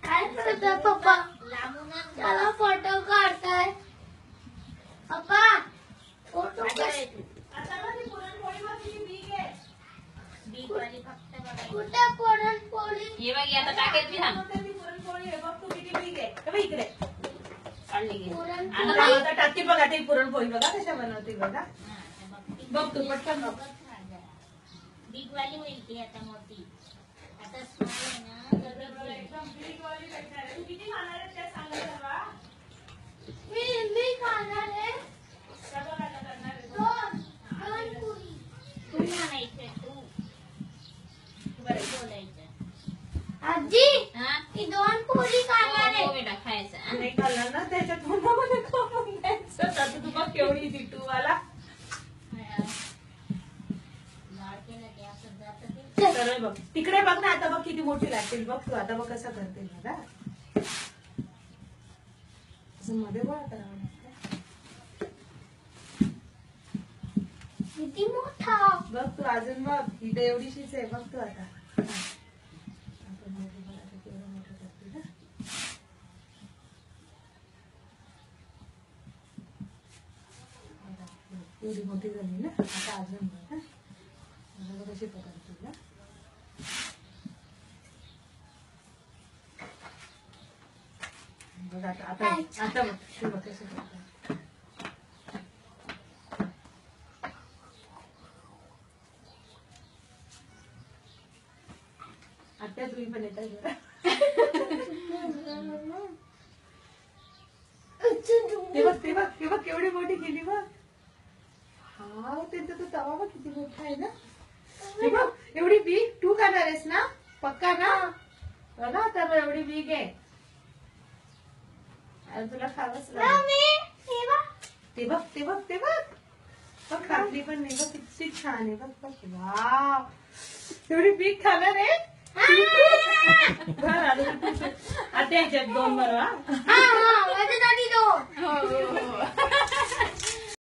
काय करतोय पप्पा? त्याला फोटो काढताय पप्पा. फोटो कुठे पुरणपोळी? हे बघ आता टाकायची ना पुरणपोळी आहे बघ तू किती बीग आहे इकडे काढली घे. आता टाकते बघा ते पुरणपोळी बघा कशा बनवते बघा बघ तू पटकन बघ बिग वाली होईल ती आता मोठी. आता स्मॉल आहे ना एकदम बीग वाली भेटणार आहे. तू किती खाणार आहे त्या सांगा जरा. मी खाणार आहे सगळं आता करणार आहे. दोन पुरी. तू म्हणायचं तू बरं बोलायचं. आजी हा मी 2 पुरी खाणार आहे. हो बेटा खायचं हा? नाही खाल्लं ना त्याच्या तोंडामध्ये कापून द्यायचं. आता तू बघ केवढी ती टू वाला लाड केलं की असं जातं ते. सरळ बघ तिकडे बघ ना आता बघ किती मोठी लागतील बघ तू आता बघ कसं करते मला असं मध्ये गोळा करावं लागतं. किती मोठा. बघ तू अजून बघ ही तर एवढीशीच आहे बघ तू आता आपण मध्ये बघ आता केवढं मोठं करते ना. एवढी मोठी झाली ना आता अजून बघ हा बघ कशी पकडते ना. बघ आता आता आता बघ तू बघ कसं करते. आता तुम्ही पण येत आहे जरा. ते बघ ते बघ ते बघ केवढी मोठी केली बघ. हा त्यांचा तो तवा बघ किती मोठा आहे ना. हे बघ एवढी बीग तू खाणार आहेस ना पक्का ना बघा तर एवढी बीग आहे आणि तुला खावंच लागेल. ते बघ ते बघ ते बघ बघ खाल्ली पण नाही बघ किती छान आहे बघ बघ वाव एवढी बीग खाणार आहे. आता ह्याच्यात 2 बरोबर माझ्यासाठी 2.